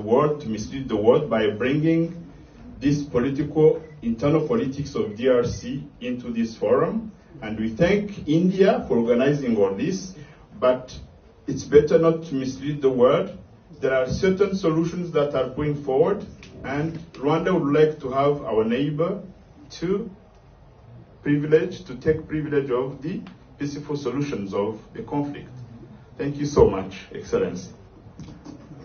world, to mislead the world by bringing this internal politics of DRC into this forum. And we thank India for organizing all this, but it's better not to mislead the world. There are certain solutions that are going forward, and Rwanda would like to have our neighbor to take privilege of the peaceful solutions of the conflict. Thank you so much, Excellency.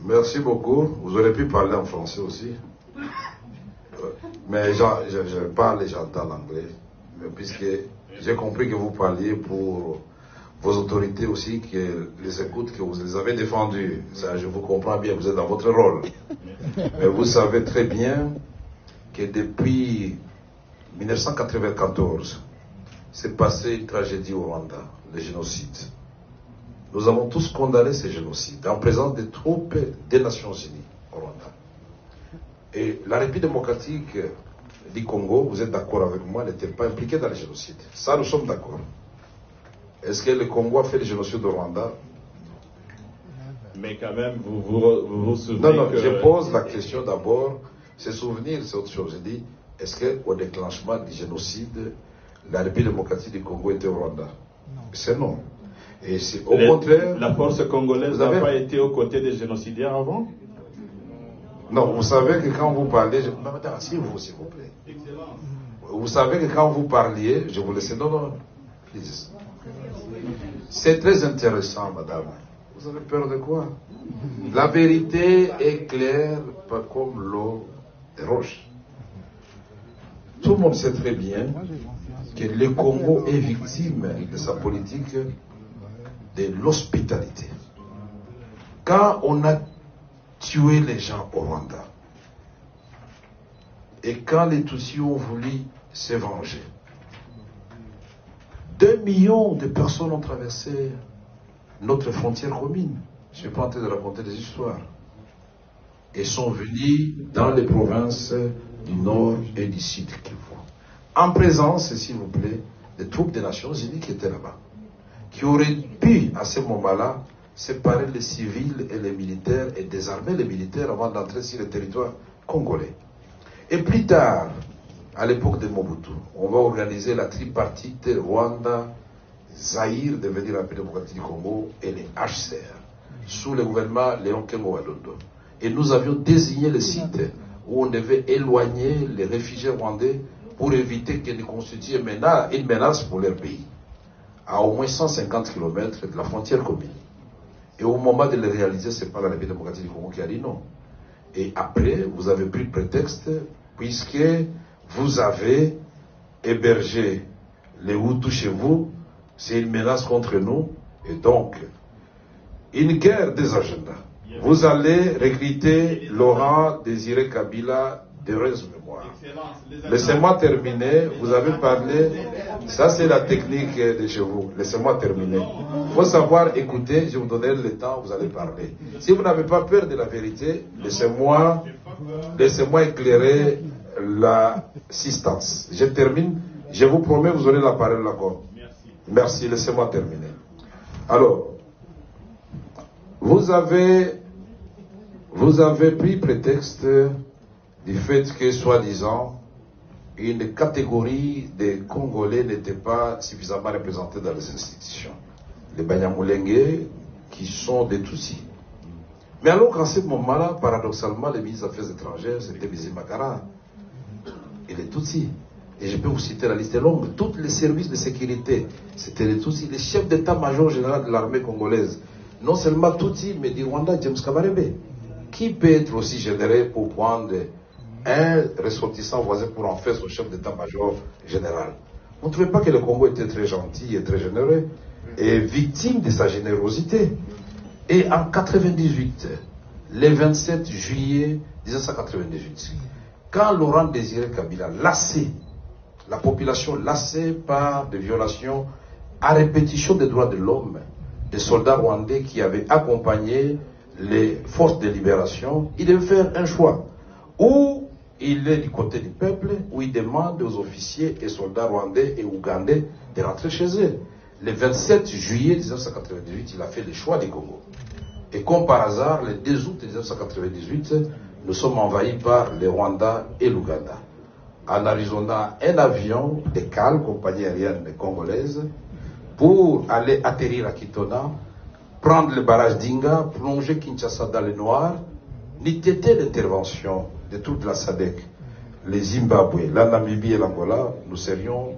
Merci beaucoup. Vous aurez pu parler en français aussi. Mais je parle et j'entends l'anglais, puisque j'ai compris que vous parliez pour vos autorités aussi, qui les écoutent, que vous les avez défendues. Ça, je vous comprends bien, vous êtes dans votre rôle. Mais vous savez très bien que depuis 1994, s'est passé une tragédie au Rwanda, le génocide. Nous avons tous condamné ce génocide en présence des troupes des Nations Unies au Rwanda. Et la République démocratique du Congo, vous êtes d'accord avec moi, n'était pas impliquée dans le génocide. Ça, nous sommes d'accord. Est-ce que le Congo a fait le génocide au Rwanda? Mais quand même, vous souvenez Non, je pose la question d'abord. Se souvenir, c'est autre chose. Je dis, est-ce qu'au déclenchement du génocide, la République démocratique du Congo était au Rwanda? C'est non. Et c'est au contraire... La force congolaise n'a pas été aux côtés des génocidaires avant? Non, vous savez que quand vous parlez... Asseyez-vous, s'il vous plaît. Vous savez que quand vous parliez, je vous laisse... Non, please. C'est très intéressant, madame. Vous avez peur de quoi? La vérité est claire, pas comme l'eau des roches. Tout le monde sait très bien que le Congo est victime de sa politique de l'hospitalité. Quand on a tué les gens au Rwanda, et quand les Tutsis ont voulu se venger, 2 millions de personnes ont traversé notre frontière commune. Je ne suis pas en train de raconter des histoires. Et sont venus dans les provinces du Nord et du Sud Kivu. En présence, s'il vous plaît, des troupes des Nations Unies qui étaient là-bas, qui auraient pu, à ce moment-là, séparer les civils et les militaires et désarmer les militaires avant d'entrer sur le territoire congolais. Et plus tard, à l'époque de Mobutu, on va organiser la tripartite Rwanda, Zaïre, devenir la République démocratique du Congo, et les HCR, sous le gouvernement Léon Kengo Wadondo. Et nous avions désigné le site où on devait éloigner les réfugiés rwandais pour éviter qu'ils ne constituent une menace pour leur pays, à au moins 150 km de la frontière commune. Et au moment de le réaliser, ce n'est pas la République démocratique du Congo qui a dit non. Et après, vous avez pris le prétexte, puisque vous avez hébergé les Hutus chez vous, c'est une menace contre nous, et donc, une guerre des agendas. Vous allez recruter Laurent Désiré Kabila d'heureuse mémoire. Laissez-moi terminer, vous avez parlé, ça c'est la technique de chez vous, laissez-moi terminer. Il faut savoir écouter, je vous donnerai le temps, vous allez parler. Si vous n'avez pas peur de la vérité, laissez-moi éclairer l'assistance. Je termine, je vous promets, vous aurez la parole encore. Merci, laissez-moi terminer. Alors, vous avez pris prétexte du fait que, soi-disant, une catégorie des Congolais n'était pas suffisamment représentée dans les institutions. Les Banyamulenge, qui sont des Tutsis. Mais alors qu'en ce moment-là, paradoxalement, les ministres des Affaires étrangères, c'était Bizimakara et les Tutsis. Et je peux vous citer la liste longue. Tous les services de sécurité, c'était les Tutsis. Les chefs d'état-major général de l'armée congolaise, non seulement Tutsis, mais du Rwanda, James Kabarebe. Qui peut être aussi généreux pour prendre un ressortissant voisin pour en faire son chef d'état-major général? Vous ne trouvez pas que le Congo était très gentil et très généreux et victime de sa générosité? Et en 1998, le 27 juillet 1998, quand Laurent Désiré Kabila, lassé, la population lassée par des violations à répétition des droits de l'homme, des soldats rwandais qui avaient accompagné les forces de libération, il devait faire un choix. Ou il est du côté du peuple, ou il demande aux officiers et soldats rwandais et ougandais de rentrer chez eux. Le 27 juillet 1998, il a fait le choix du Congo. Et comme par hasard, le 2 août 1998, nous sommes envahis par le Rwanda et l'Ouganda. En Arizona, un avion de CAL, compagnie aérienne congolaise, pour aller atterrir à Kitona, prendre le barrage d'Inga, plonger Kinshasa dans le noir, n'eût été l'intervention de toute la SADC, les Zimbabwe, la Namibie et l'Angola, nous serions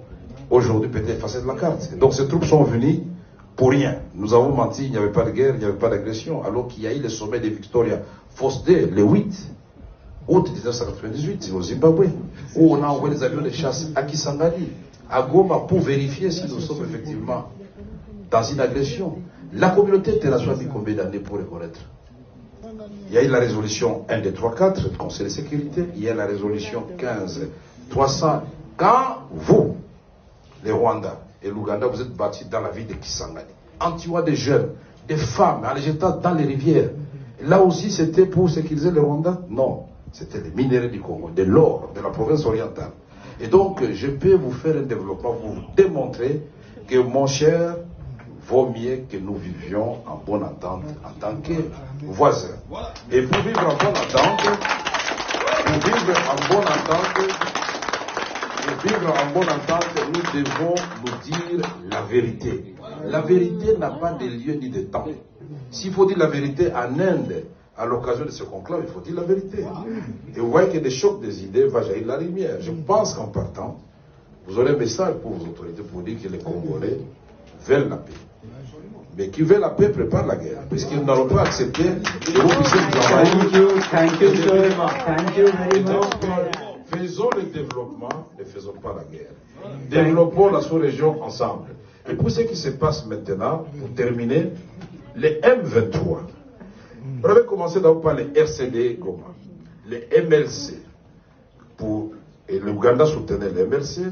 aujourd'hui peut-être effacés de la carte. Et donc ces troupes sont venues pour rien. Nous avons menti, il n'y avait pas de guerre, il n'y avait pas d'agression, alors qu'il y a eu le sommet de Victoria Falls Day, le 8 août 1998, au Zimbabwe, où on a envoyé des avions de chasse à Kisangani, à Goma, pour vérifier si nous sommes effectivement dans une agression. La communauté internationale dit combien d'années pour reconnaître? Il y a eu la résolution 1, 2, 3, 4 du Conseil de sécurité, il y a la résolution 15, 300. Quand vous, les Rwandais et l'Ouganda, vous êtes battus dans la ville de Kisangani, en tuant des jeunes, des femmes, en les jetant dans les rivières, là aussi c'était pour sécuriser le Rwanda? Non. C'était les minéraux du Congo, de l'or, de la province orientale. Et donc, je peux vous faire un développement pour vous démontrer que, mon cher, vaut mieux que nous vivions en bonne entente en tant que voisins. Et pour vivre en bonne entente, nous devons nous dire la vérité. La vérité n'a pas de lieu ni de temps. S'il faut dire la vérité en Inde, à l'occasion de ce conclave, il faut dire la vérité. Et vous voyez que des chocs des idées va jaillir la lumière. Je pense qu'en partant, vous aurez un message pour vos autorités pour dire que les Congolais veulent la paix. Mais qui veut la paix prépare la guerre. Parce qu'ils n'allons pas accepter que vous puissiez nous envahir. Thank you very much. Faisons le développement, ne faisons pas la guerre. Développons la sous-région ensemble. Et pour ce qui se passe maintenant, pour terminer, les M23. On avait commencé d'abord par les RCD Goma, les MLC. Et l'Ouganda soutenait les MLC,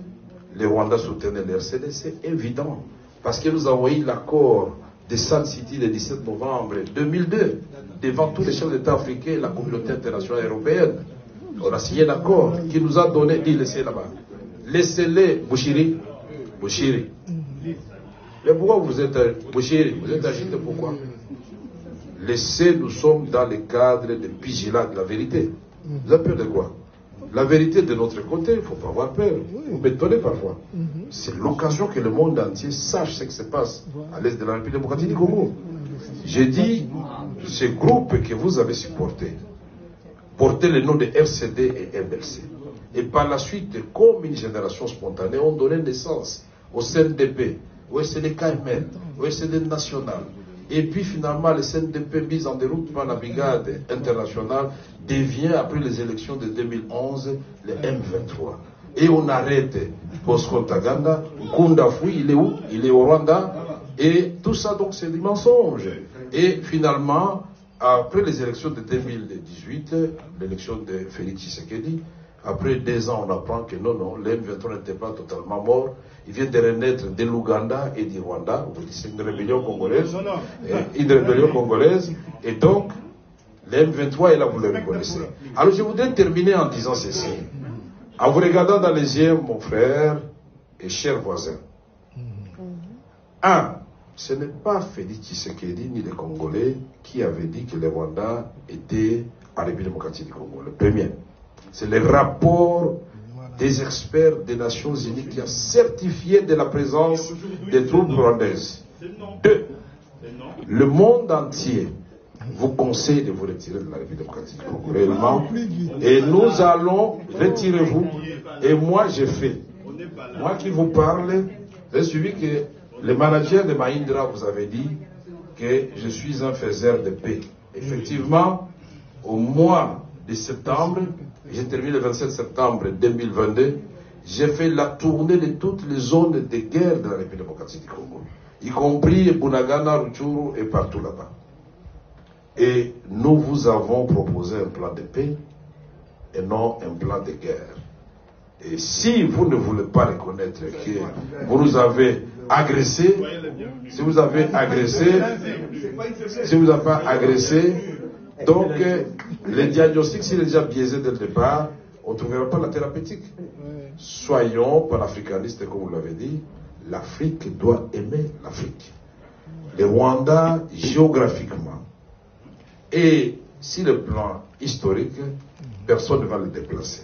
les Rwandais soutenaient les RCD, c'est évident. Parce que nous avons eu l'accord de Sun City le 17 novembre 2002, devant tous les chefs d'État africains et la communauté internationale européenne. On a signé un accord qui nous a donné, dit laissez là-bas. Laissez-les, Bouchiri. Mais pourquoi vous êtes Bouchiri? Vous êtes agité pourquoi? Laissez, nous sommes dans le cadre de vigilant de la vérité. Vous avez peur de quoi? La vérité de notre côté, il ne faut pas avoir peur. Vous m'étonnez parfois. C'est l'occasion que le monde entier sache ce qui se passe à l'est de la République démocratique du Congo. J'ai dit, ce groupe que vous avez supporté, portait le nom de RCD et MLC. Et par la suite, comme une génération spontanée, ont donné naissance au CNDP, au SNDKML, au SD national. Et puis finalement, le CNDP mis en déroute par la brigade internationale devient, après les élections de 2011, le M23. Et on arrête Bosco Ntaganda, Nkunda Fui, il est où? Il est au Rwanda. Et tout ça, donc, c'est des mensonges. Et finalement, après les élections de 2018, l'élection de Félix Tshisekedi, après 2 ans, on apprend que non, le M23 n'était pas totalement mort. Il vient de renaître de l'Ouganda et du Rwanda. C'est une rébellion congolaise. Une rébellion congolaise. Et donc, le M23 est là, vous le reconnaissez. Alors, je voudrais terminer en disant ceci. En vous regardant dans les yeux, mon frère et cher voisin. 1. Ce n'est pas Félix Tshisekedi ni les Congolais qui avaient dit que le Rwanda était en République démocratique du Congo. Le premier. C'est le rapport des experts des Nations Unies qui a certifié de la présence des troupes rwandaises. 2. Le monde entier vous conseille de vous retirer de la République démocratique du Congo réellement. Et nous allons, retirez-vous. Et moi, j'ai fait. Moi qui vous parle, j'ai suivi que le manager de Mahindra vous avait dit que je suis un faiseur de paix. Effectivement, au mois de septembre, j'ai terminé le 27 septembre 2022, j'ai fait la tournée de toutes les zones de guerre de la République démocratique du Congo, y compris Bunagana, Rutshuru et partout là-bas. Et nous vous avons proposé un plan de paix et non un plan de guerre. Et si vous ne voulez pas reconnaître que vous nous avez agressé, si vous avez pas agressé, donc le diagnostic, s'il est déjà biaisé dès le départ, on ne trouvera pas la thérapeutique. Soyons panafricanistes, comme vous l'avez dit, l'Afrique doit aimer l'Afrique. Le Rwanda, géographiquement, Et sur le plan historique, personne ne va le déplacer.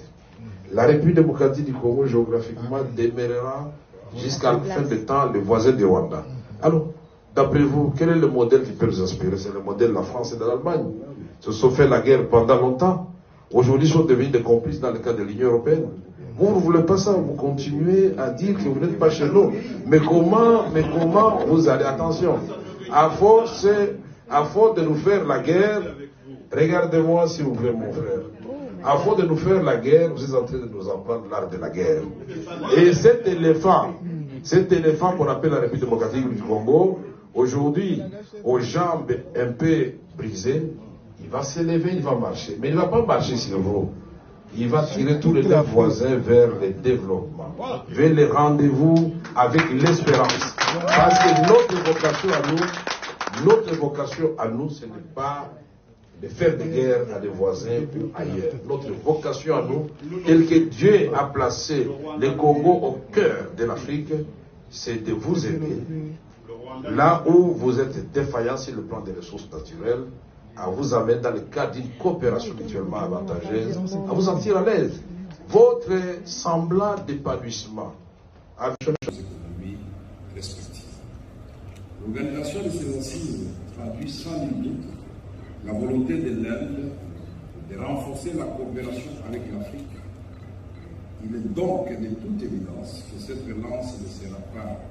La République démocratique du Congo, géographiquement, demeurera jusqu'à la fin du temps le voisin du Rwanda. Alors, d'après vous, quel est le modèle qui peut nous inspirer? C'est le modèle de la France et de l'Allemagne. Ils se sont fait la guerre pendant longtemps. Aujourd'hui, ils sont devenus des complices dans le cadre de l'Union européenne. Vous ne voulez pas ça, vous continuez à dire que vous n'êtes pas chez nous. Mais comment vous allez, attention, à force de nous faire la guerre, regardez-moi s'il vous plaît mon frère, à force de nous faire la guerre, vous êtes en train de nous apprendre l'art de la guerre. Et cet éléphant qu'on appelle la République démocratique du Congo, aujourd'hui, aux jambes un peu brisées, il va s'élever, il va marcher. Mais il ne va pas marcher sur vous. Il va tirer tous les deux voisins vers le développement, vers les rendez-vous avec l'espérance. Parce que notre vocation à nous, ce n'est pas de faire des guerres à des voisins ou ailleurs. Notre vocation à nous, tel que Dieu a placé le Congo au cœur de l'Afrique, c'est de vous aider. Là où vous êtes défaillant sur le plan des ressources naturelles, à vous amener dans le cadre d'une coopération mutuellement avantageuse, à vous sentir à l'aise. Votre semblant d'épanouissement avec les économies respectives. L'organisation de ces assises traduit sans limite la volonté de l'Inde de renforcer la coopération avec l'Afrique. Il est donc de toute évidence que cette relance ne sera pas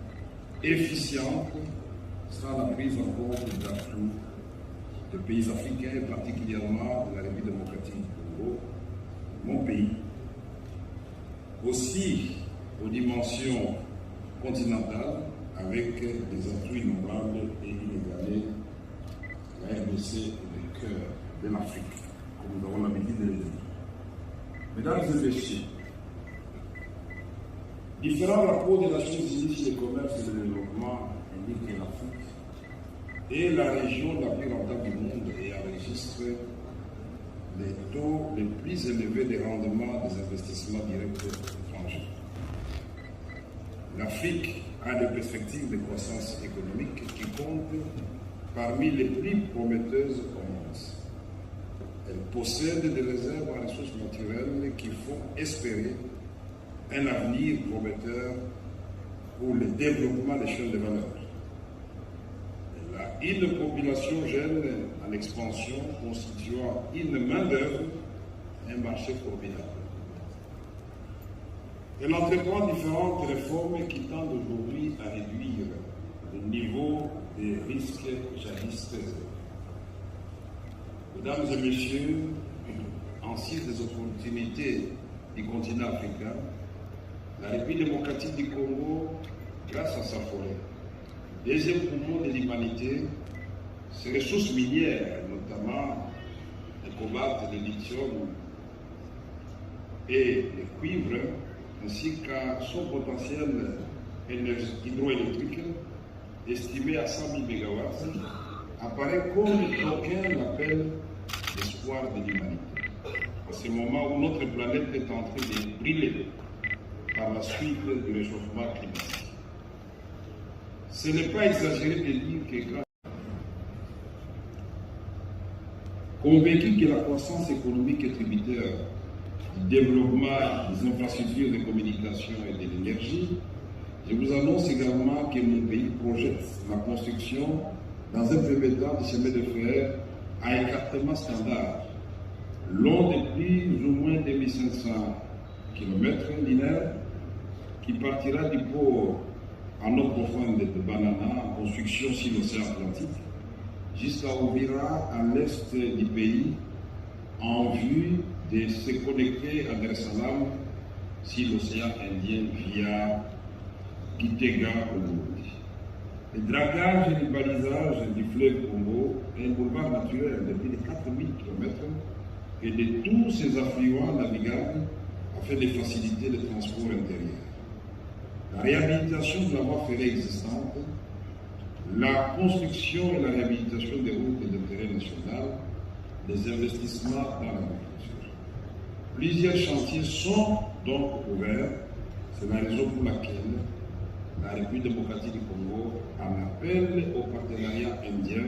efficiente sans la prise en compte d'atouts de pays africains et particulièrement de la République démocratique du Congo, mon pays. Aussi aux dimensions continentales, avec des atouts innombrables et inégalés, la RDC est le cœur de l'Afrique, comme nous avons l'habitude de le dire. Mesdames et messieurs, différents rapports des Nations Unies sur le commerce et le développement indiquent que l'Afrique est la région la plus rentable du monde et enregistre les taux les plus élevés de rendement des investissements directs étrangers. L'Afrique a des perspectives de croissance économique qui comptent parmi les plus prometteuses au monde. Elle possède des réserves en ressources naturelles qui font espérer un avenir prometteur pour le développement des chaînes de valeur. Elle a une population jeune en expansion constituant une main-d'œuvre, un marché formidable. Elle entreprend différentes réformes qui tendent aujourd'hui à réduire le niveau des risques jadis élevés. Mesdames et messieurs, en cite des opportunités du continent africain, la République démocratique du Congo, grâce à sa forêt, deuxième poumon de l'humanité, ses ressources minières, notamment le cobalt, le lithium et le cuivre, ainsi qu'à son potentiel hydroélectrique, estimé à 100 000 MW, apparaît comme d'aucuns l'appellent l'espoir de l'humanité. À ce moment où notre planète est en train de brûler par la suite du réchauffement climatique. Ce n'est pas exagéré de dire que grâce convaincu que la croissance économique est tributaire du développement des infrastructures de communication et de l'énergie, je vous annonce également que mon pays projette la construction dans un premier temps de chemin de fer à écartement standard, long de plus ou moins 2500 km linéaires, qui partira du port en eau profonde de Banana en construction sur l'océan Atlantique jusqu'à Ouvira à l'est du pays en vue de se connecter à Dar es Salaam sur l'océan Indien via Gitega au Burundi. Le dragage et le balisage du fleuve Congo est un boulevard naturel de plus de 4000 km et de tous ses affluents navigables afin de faciliter le transport intérieur. La réhabilitation de la voie ferrée existante, la construction et la réhabilitation des routes d'intérêt national, les investissements dans l'agriculture. Plusieurs chantiers sont donc ouverts. C'est la raison pour laquelle la République démocratique du Congo en appelle au partenariat indien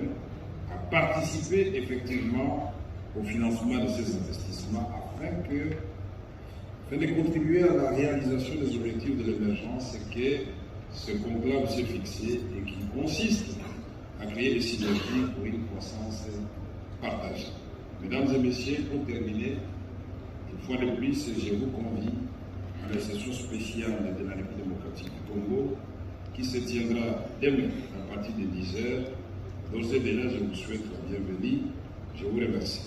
à participer effectivement au financement de ces investissements afin de contribuer à la réalisation des objectifs de l'émergence que ce conclave s'est fixé et qui consiste à créer des synergies pour une croissance partagée. Mesdames et messieurs, pour terminer, une fois de plus, je vous convie à la session spéciale de la République démocratique du Congo qui se tiendra demain à partir de 10h. D'ores et déjà, je vous souhaite la bienvenue. Je vous remercie.